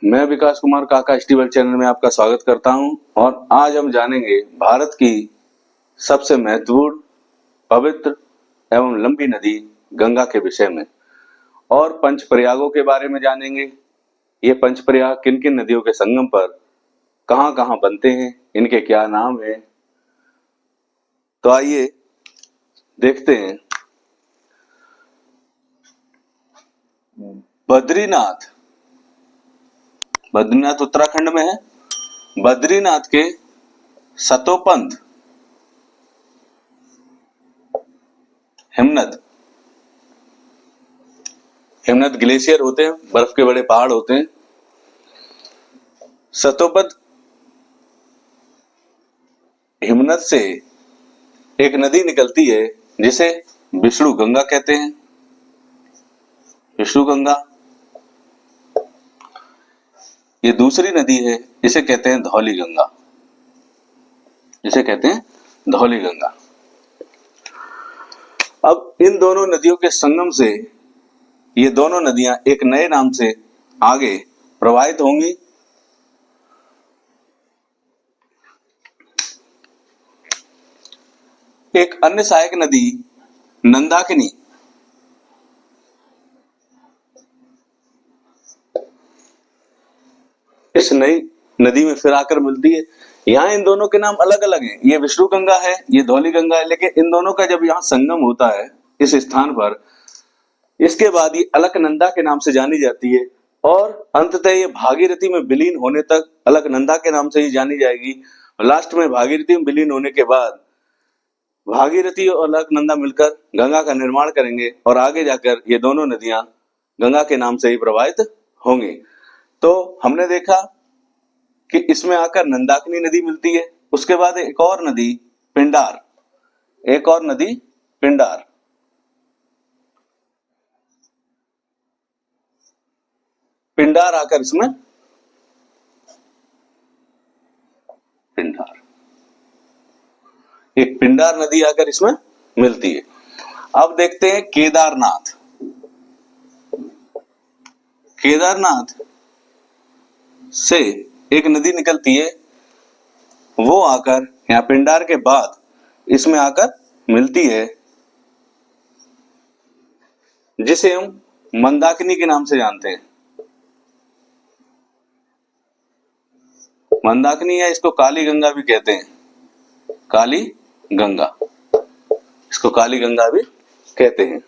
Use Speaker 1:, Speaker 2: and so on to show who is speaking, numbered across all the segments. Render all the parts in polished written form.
Speaker 1: मैं विकास कुमार काका स्टीवल चैनल में आपका स्वागत करता हूं और आज हम जानेंगे भारत की सबसे महत्वपूर्ण, पवित्र एवं लंबी नदी गंगा के विषय में और पंच प्रयागों के बारे में जानेंगे। ये पंच प्रयाग किन किन नदियों के संगम पर कहां कहां बनते हैं, इनके क्या नाम हैं। तो आइए देखते हैं। बद्रीनाथ बद्रीनाथ उत्तराखंड में है। बद्रीनाथ के सतोपंथ हिमनद हिमनद ग्लेशियर होते हैं, बर्फ के बड़े पहाड़ होते हैं। सतोपंथ हिमनद से एक नदी निकलती है जिसे विष्णु गंगा कहते हैं। विष्णु गंगा। ये दूसरी नदी है, इसे कहते हैं धौली गंगा। जिसे कहते हैं धौली गंगा। अब इन दोनों नदियों के संगम से ये दोनों नदियां एक नए नाम से आगे प्रवाहित होंगी। एक अन्य सहायक नदी नंदाकिनी इस नई नदी में फिर आकर मिलती है। यहाँ इन दोनों के नाम अलग अलग हैं। ये विष्णु गंगा है, ये धौली गंगा है, लेकिन इन दोनों का जब यहाँ संगम होता है इस स्थान पर, इसके बाद ये अलकनंदा के नाम से जानी जाती है और अंततः ये भागीरथी में विलीन होने तक अलकनंदा के नाम से ही जानी जाएगी। लास्ट में भागीरथी में विलीन होने के बाद भागीरथी और अलकनंदा मिलकर गंगा का निर्माण करेंगे और आगे जाकर ये दोनों नदियां गंगा के नाम से ही प्रवाहित होंगी। तो हमने देखा कि इसमें आकर नंदाकिनी नदी मिलती है। उसके बाद एक और नदी पिंडार पिंडार आकर इसमें एक पिंडार नदी आकर इसमें मिलती है। अब देखते हैं केदारनाथ। केदारनाथ से एक नदी निकलती है, वो आकर यहाँ पिंडार के बाद इसमें आकर मिलती है, जिसे हम मंदाकिनी के नाम से जानते हैं। मंदाकिनी है, इसको काली गंगा भी कहते हैं। काली गंगा, इसको काली गंगा भी कहते हैं।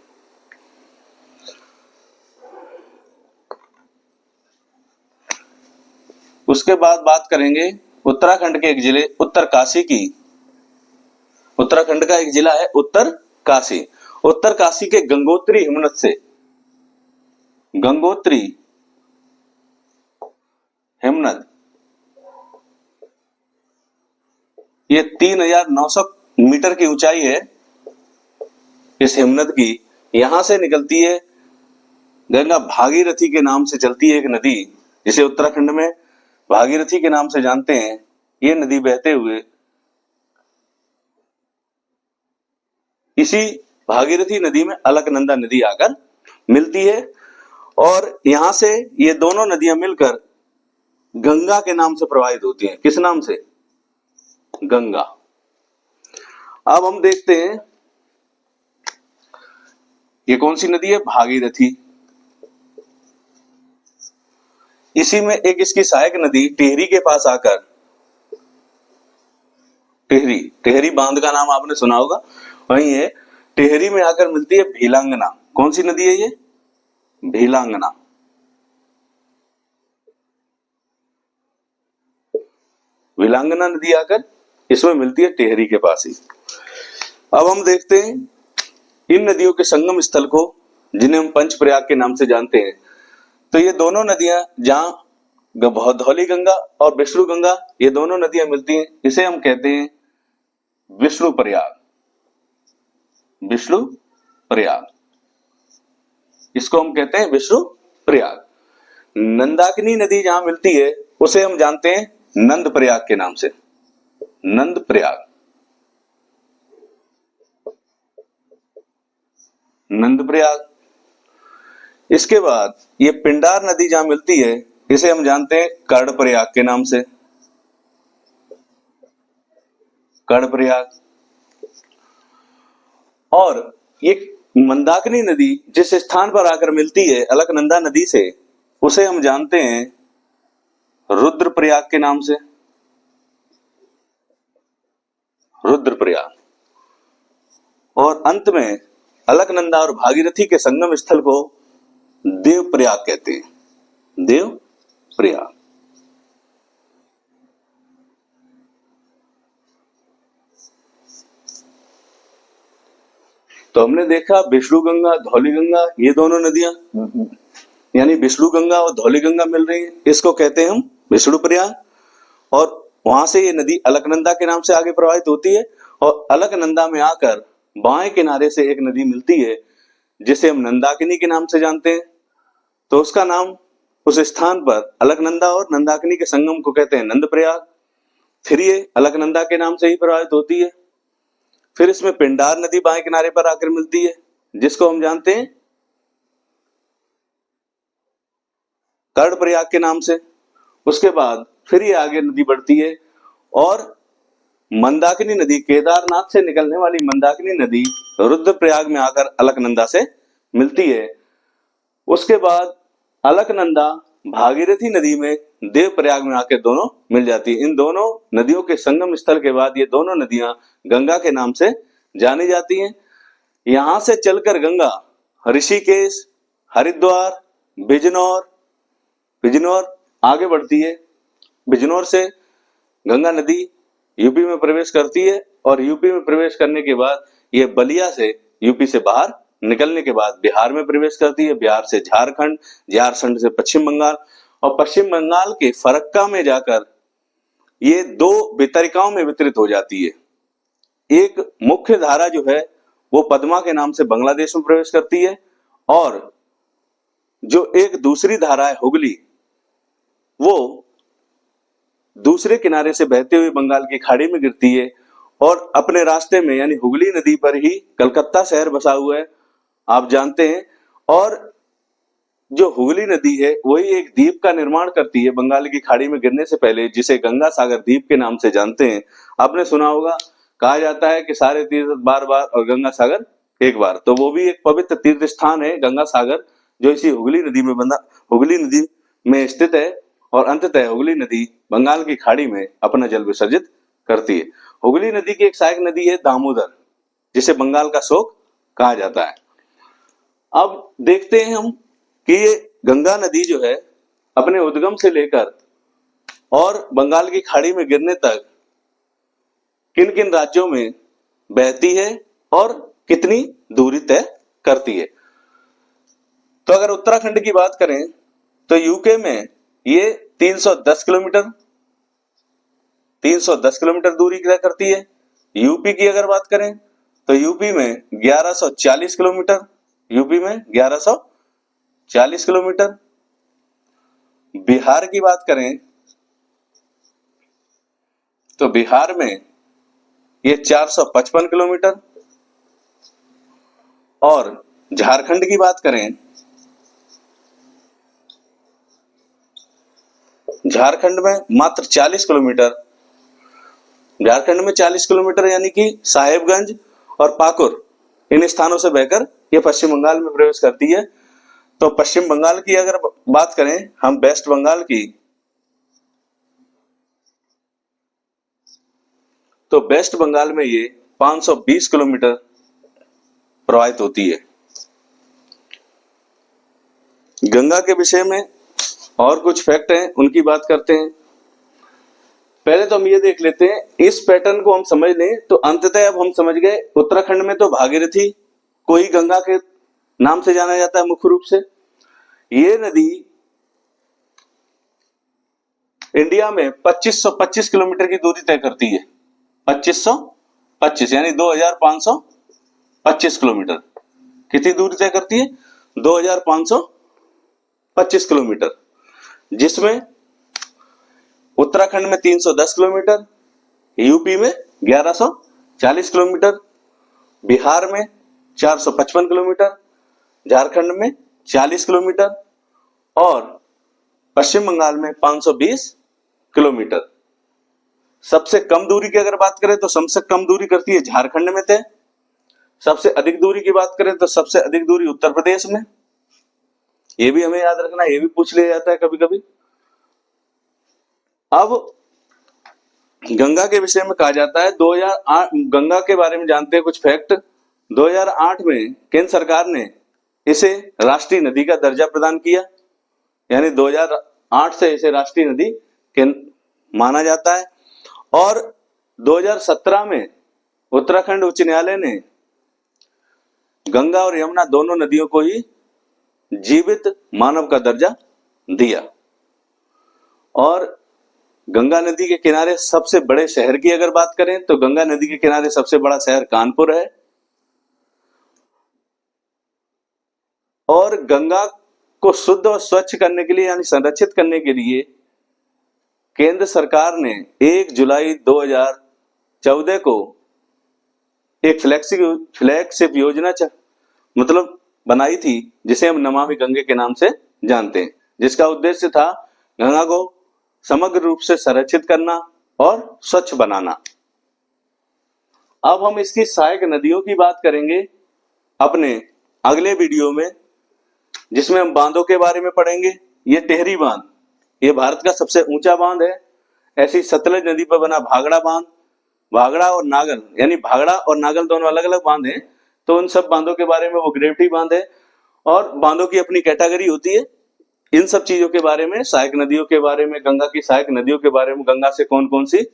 Speaker 1: उसके बाद बात करेंगे उत्तराखंड के एक जिले उत्तरकाशी की। उत्तराखंड का एक जिला है उत्तरकाशी। उत्तरकाशी के गंगोत्री हिमनद से, गंगोत्री हिमनद, ये 3900 मीटर की ऊंचाई है इस हिमनद की। यहां से निकलती है गंगा। भागीरथी के नाम से चलती है एक नदी, जिसे उत्तराखंड में भागीरथी के नाम से जानते हैं। ये नदी बहते हुए इसी भागीरथी नदी में अलकनंदा नदी आकर मिलती है और यहां से ये दोनों नदियां मिलकर गंगा के नाम से प्रवाहित होती हैं। किस नाम से? गंगा। अब हम देखते हैं ये कौन सी नदी है? भागीरथी। इसी में एक इसकी सहायक नदी टिहरी के पास आकर, टिहरी बांध का नाम आपने सुना होगा, वही है। टिहरी में आकर मिलती है भीलांगना। कौन सी नदी है ये? भीलांगना। भीलांगना नदी आकर इसमें मिलती है टिहरी के पास ही। अब हम देखते हैं इन नदियों के संगम स्थल को, जिन्हें हम पंच प्रयाग के नाम से जानते हैं। तो ये दोनों नदियां जहां धौली गंगा और विष्णु गंगा, ये दोनों नदियां मिलती हैं, इसे हम कहते हैं विष्णु प्रयाग। विष्णु प्रयाग, इसको हम कहते हैं विष्णु प्रयाग। नंदाकिनी नदी जहां मिलती है उसे हम जानते हैं नंद प्रयाग के नाम से। नंद प्रयाग, नंद प्रयाग। इसके बाद ये पिंडार नदी जहां मिलती है इसे हम जानते हैं कर्णप्रयाग के नाम से, कर्णप्रयाग। और ये मंदाकिनी नदी जिस स्थान पर आकर मिलती है अलकनंदा नदी से, उसे हम जानते हैं रुद्रप्रयाग के नाम से, रुद्रप्रयाग। और अंत में अलकनंदा और भागीरथी के संगम स्थल को देवप्रयाग कहते हैं, देवप्रयाग। तो हमने देखा विष्णु गंगा, धौली गंगा, ये दोनों नदियां यानी विष्णु गंगा और धौली गंगा मिल रही है, इसको कहते हैं हम विष्णु प्रयाग। और वहां से ये नदी अलकनंदा के नाम से आगे प्रवाहित होती है और अलकनंदा में आकर बाएं किनारे से एक नदी मिलती है जिसे हम नंदाकिनी के नाम से जानते हैं। तो उसका नाम उस स्थान पर अलकनंदा और नंदाकिनी के संगम को कहते हैं नंदप्रयाग। फिर ये अलकनंदा के नाम से ही प्रवाहित होती है। फिर इसमें पिंडार नदी बाएं किनारे पर आकर मिलती है जिसको हम जानते हैं कर्णप्रयाग के नाम से। उसके बाद फिर ये आगे नदी बढ़ती है और मंदाकिनी नदी, केदारनाथ से निकलने वाली मंदाकिनी नदी रुद्रप्रयाग में आकर अलकनंदा से मिलती है। उसके बाद अलकनंदा भागीरथी नदी में देवप्रयाग में आकर दोनों मिल जाती है। इन दोनों नदियों के संगम स्थल के बाद ये दोनों नदियां गंगा के नाम से जानी जाती हैं। यहां से चलकर गंगा ऋषिकेश, हरिद्वार, बिजनौर आगे बढ़ती है। बिजनौर से गंगा नदी यूपी में प्रवेश करती है और यूपी में प्रवेश करने के बाद ये बलिया से, यूपी से बाहर निकलने के बाद बिहार में प्रवेश करती है। बिहार से झारखंड, झारखंड से पश्चिम बंगाल और पश्चिम बंगाल के फरक्का में जाकर ये दो वितरिकाओं में वितरित हो जाती है। एक मुख्य धारा जो है वो पद्मा के नाम से बांग्लादेश में प्रवेश करती है और जो एक दूसरी धारा है हुगली, वो दूसरे किनारे से बहते हुए बंगाल की खाड़ी में गिरती है और अपने रास्ते में यानी हुगली नदी पर ही कलकत्ता शहर बसा हुआ है, आप जानते हैं। और जो हुगली नदी है वही एक द्वीप का निर्माण करती है बंगाल की खाड़ी में गिरने से पहले, जिसे गंगा सागर द्वीप के नाम से जानते हैं। आपने सुना होगा, कहा जाता है कि सारे तीर्थ बार बार और गंगा सागर एक बार, तो वो भी एक पवित्र तीर्थ स्थान है गंगा सागर, जो इसी हुगली नदी में स्थित है। और अंततः हुगली नदी बंगाल की खाड़ी में अपना जल विसर्जित करती है। हुगली नदी की एक सहायक नदी है दामोदर, जिसे बंगाल का शोक कहा जाता है। अब देखते हैं हम कि ये गंगा नदी जो है अपने उद्गम से लेकर और बंगाल की खाड़ी में गिरने तक किन किन राज्यों में बहती है और कितनी दूरी तय करती है। तो अगर उत्तराखंड की बात करें तो यूके में ये 310 किलोमीटर दूरी तय करती है। यूपी की अगर बात करें तो यूपी में 1140 किलोमीटर। बिहार की बात करें तो बिहार में ये 455 किलोमीटर। और झारखंड की बात करें, झारखंड में मात्र 40 किलोमीटर। झारखंड में 40 किलोमीटर यानी कि साहेबगंज और पाकुर इन स्थानों से बहकर ये पश्चिम बंगाल में प्रवेश करती है। तो पश्चिम बंगाल की अगर बात करें हम, वेस्ट बंगाल की, तो वेस्ट बंगाल में ये 520 किलोमीटर प्रवाहित होती है। गंगा के विषय में और कुछ फैक्ट हैं, उनकी बात करते हैं। पहले तो हम ये देख लेते हैं, इस पैटर्न को हम समझ लें तो अंततः अब हम समझ गए उत्तराखंड में तो भागीरथी को ही गंगा के नाम से जाना जाता है मुख्य रूप से। ये नदी इंडिया में 2525 किलोमीटर की दूरी तय करती है। 2525 यानी 2525 किलोमीटर। कितनी दूरी तय करती है? 2525 किलोमीटर, जिसमें उत्तराखंड में 310 किलोमीटर, यूपी में 1140 किलोमीटर, बिहार में 455 किलोमीटर, झारखंड में 40 किलोमीटर और पश्चिम बंगाल में 520 किलोमीटर। सबसे कम दूरी की अगर बात करें तो सबसे कम दूरी करती है झारखंड में तय। सबसे अधिक दूरी की बात करें तो सबसे अधिक दूरी उत्तर प्रदेश में। ये भी हमें याद रखना, ये भी पूछ लिया जाता है कभी कभी। अब गंगा के विषय में कहा जाता है 2008, गंगा के बारे में जानते हैं कुछ फैक्ट। 2008 में केंद्र सरकार ने इसे राष्ट्रीय नदी का दर्जा प्रदान किया, यानी 2008 से इसे राष्ट्रीय नदी माना जाता है। और 2017 में उत्तराखंड उच्च न्यायालय ने गंगा और यमुना दोनों नदियों को ही जीवित मानव का दर्जा दिया। और गंगा नदी के किनारे सबसे बड़े शहर की अगर बात करें तो गंगा नदी के किनारे सबसे बड़ा शहर कानपुर है। और गंगा को शुद्ध और स्वच्छ करने के लिए यानी संरक्षित करने के लिए केंद्र सरकार ने 1 जुलाई 2014 को एक फ्लैगशिप योजना मतलब बनाई थी, जिसे हम नमामि गंगे के नाम से जानते हैं, जिसका उद्देश्य था गंगा को समग्र रूप से संरक्षित करना और स्वच्छ बनाना। अब हम इसकी सहायक नदियों की बात करेंगे अपने अगले वीडियो में, जिसमें हम बांधों के बारे में पढ़ेंगे। ये टेहरी बांध, ये भारत का सबसे ऊंचा बांध है। ऐसी सतलज नदी पर बना भागड़ा बांध, भागड़ा और नागल, यानी भागड़ा और नागल दोनों अलग अलग बांध हैं, तो उन सब बांधों के बारे में वो ग्रेविटी बांध है। और बांधों की अपनी कैटेगरी होती है। इन सब चीजों के बारे में, सहायक नदियों के बारे में, गंगा की सहायक नदियों के बारे में, गंगा से कौन कौन सी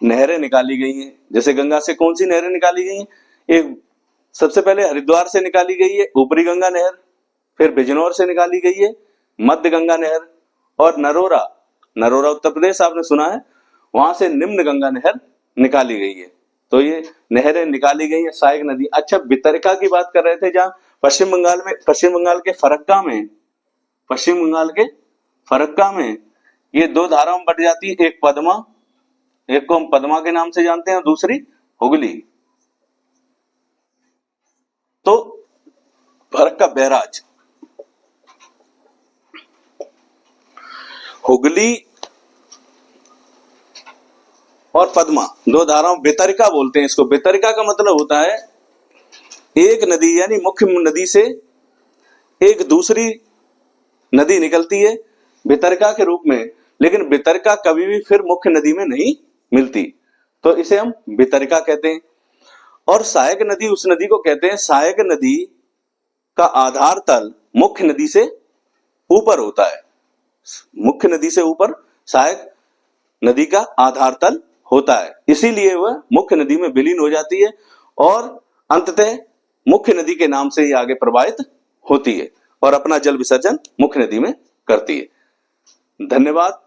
Speaker 1: नहरें निकाली गई हैं, जैसे गंगा से कौन सी नहरें निकाली गई हैं। एक सबसे पहले हरिद्वार से निकाली गई है ऊपरी गंगा नहर, फिर बिजनौर से निकाली गई है मध्य गंगा नहर, और नरोरा उत्तर प्रदेश आपने सुना है, वहां से निम्न गंगा नहर निकाली गई है। तो ये नहरें निकाली गई है सहायक नदी। अच्छा, वितरिका की बात कर रहे थे, जहां पश्चिम बंगाल के फरक्का में ये दो धाराओं में बट जाती है, एक पद्मा, एक को हम पद्मा के नाम से जानते हैं, और दूसरी हुगली। तो फरक्का बैराज, हुगली और पद्मा दो धाराओं, वितरिका बोलते हैं इसको। वितरिका का मतलब होता है एक नदी, यानी मुख्य नदी से एक दूसरी नदी निकलती है वितरिका के रूप में, लेकिन वितरिका कभी भी फिर मुख्य नदी में नहीं मिलती, तो इसे हम वितरिका कहते हैं। और सहायक नदी उस नदी को कहते हैं, सहायक नदी का आधार तल मुख्य नदी से ऊपर होता है। मुख्य नदी से ऊपर सहायक नदी का आधार तल होता है, इसीलिए वह मुख्य नदी में विलीन हो जाती है और अंततः मुख्य नदी के नाम से ही आगे प्रवाहित होती है और अपना जल विसर्जन मुख्य नदी में करती है। धन्यवाद।